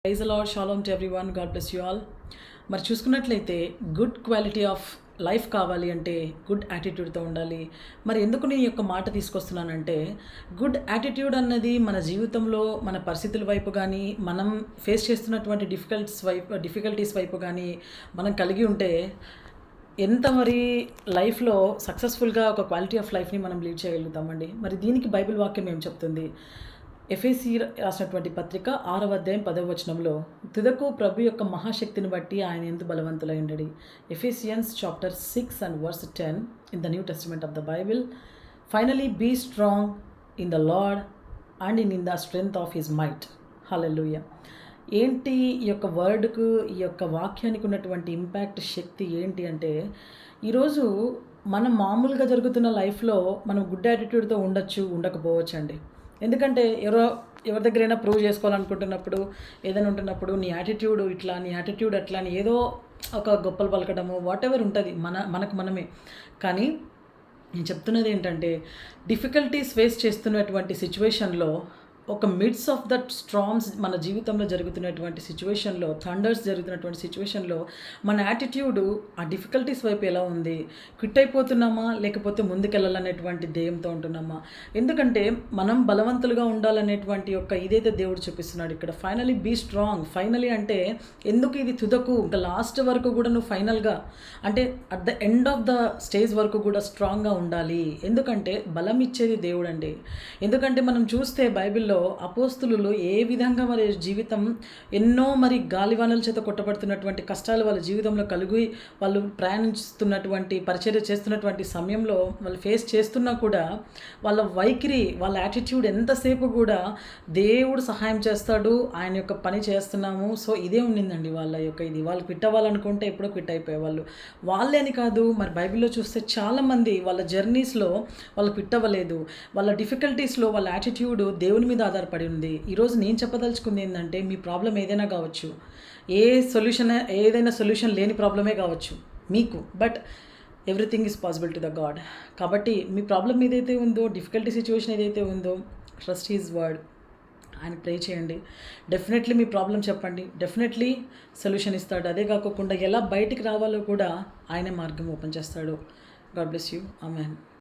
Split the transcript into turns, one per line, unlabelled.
Praise the lord, shalom to everyone, God bless you all. మరి చూసుకున్నట్లయితే good quality of life కావాలి అంటే good యాటిట్యూడ్తో ఉండాలి. మరి ఎందుకు నేను ఈ యొక్క మాట తీసుకొస్తున్నానంటే, గుడ్ యాటిట్యూడ్ అన్నది మన జీవితంలో మన పరిస్థితుల వైపు కానీ, మనం ఫేస్ చేస్తున్నటువంటి డిఫికల్టీస్ వైపు కానీ మనం కలిగి ఉంటే ఎంత మరి లైఫ్లో సక్సెస్ఫుల్గా ఒక క్వాలిటీ ఆఫ్ లైఫ్ని మనం లీడ్ చేయగలుగుతామండి. మరి దీనికి బైబిల్ వాక్యం ఏం చెప్తుంది? ఎఫెసీ రాసినటువంటి పత్రిక 6వ అధ్యాయం 10వ వచనంలో, తుదకు ప్రభు యొక్క మహాశక్తిని బట్టి ఆయన ఎందు బలవంతులై ఉండడి. Ephesians chapter 6 and verse 10 in the New Testament of the Bible. Finally be strong in the Lord and in the strength of his might. Hallelujah. ఏంటి ఈ యొక్క వర్డ్కు, ఈ యొక్క వాక్యానికి ఉన్నటువంటి ఇంపాక్ట్, శక్తి ఏంటి అంటే, ఈరోజు మనం మామూలుగా జరుగుతున్న లైఫ్లో మనం గుడ్ యాటిట్యూడ్తో ఉండొచ్చు, ఉండకపోవచ్చు అండి. ఎందుకంటే ఎవరి దగ్గరైనా ప్రూవ్ చేసుకోవాలనుకుంటున్నప్పుడు, ఏదైనా ఉంటున్నప్పుడు నీ యాటిట్యూడ్ ఇట్లా, నీ యాటిట్యూడ్ అట్లా అని ఏదో ఒక గొప్పలు పలకడము వాట్ ఎవర్ ఉంటుంది మనకు మనమే. కానీ నేను చెప్తున్నది ఏంటంటే, డిఫికల్టీస్ ఫేస్ చేస్తున్నటువంటి సిచ్యువేషన్లో, ఒక మిడ్స్ ఆఫ్ దట్ స్ట్రామ్స్ మన జీవితంలో జరుగుతున్నటువంటి సిచ్యువేషన్లో, థండర్స్ జరుగుతున్నటువంటి సిచ్యువేషన్లో మన యాటిట్యూడ్ ఆ డిఫికల్టీస్ వైపు ఎలా ఉంది? క్విట్ అయిపోతున్నామా, లేకపోతే ముందుకెళ్ళాలనేటువంటి ధ్యేయంతో ఉంటున్నామా? ఎందుకంటే మనం బలవంతులుగా ఉండాలనేటువంటి ఇదైతే దేవుడు చూపిస్తున్నాడు ఇక్కడ. Finally be strong. ఫైనలీ అంటే ఎందుకు ఇది తుదకు, ఇంకా లాస్ట్ వరకు కూడా నువ్వు ఫైనల్గా అంటే at the end of the stage వరకు కూడా స్ట్రాంగ్గా ఉండాలి. ఎందుకంటే బలం ఇచ్చేది దేవుడు అండి. ఎందుకంటే మనం చూస్తే బైబిల్లో అపోస్తులు ఏ విధంగా మరి జీవితం ఎన్నో మరి గాలివానల చేత కొట్టబడుతున్నటువంటి కష్టాలు వాళ్ళ జీవితంలో కలిగి వాళ్ళు ప్రయాణిస్తున్నటువంటి పరిచర్య చేస్తున్నటువంటి సమయంలో వాళ్ళు ఫేస్ చేస్తున్నా కూడా వాళ్ళ వైఖరి, వాళ్ళ యాటిట్యూడ్ ఎంతసేపు కూడా దేవుడు సహాయం చేస్తాడు, ఆయన యొక్క పని చేస్తున్నాము, సో ఇదే ఉండిందండి వాళ్ళ యొక్క ఇది. వాళ్ళు క్విట్ అవ్వాలనుకుంటే ఎప్పుడో క్విట్ అయిపోయేవాళ్ళు. వాళ్ళే అని కాదు, మరి బైబిల్లో చూస్తే చాలామంది వాళ్ళ జర్నీస్లో వాళ్ళు క్విట్ అవ్వలేదు. వాళ్ళ డిఫికల్టీస్లో వాళ్ళ యాటిట్యూడ్ దేవుని మీద ఆధారపడి ఉంది. ఈరోజు నేను చెప్పదలుచుకుంది ఏంటంటే, మీ ప్రాబ్లం ఏదైనా కావచ్చు, ఏదైనా సొల్యూషన్ లేని ప్రాబ్లమే కావచ్చు మీకు, but everything is possible to the God. కాబట్టి మీ ప్రాబ్లం ఏదైతే ఉందో, డిఫికల్టీ సిచ్యువేషన్ ఏదైతే ఉందో, ట్రస్ట్ హిజ్ వర్డ్, ఆయన ప్రే చేయండి. డెఫినెట్లీ మీ ప్రాబ్లం చెప్పండి, డెఫినెట్లీ సొల్యూషన్ ఇస్తాడు. అదే కాకుండా ఎలా బయటికి రావాలో కూడా ఆయనే మార్గం ఓపెన్ చేస్తాడు. God bless you. ఆమెన్.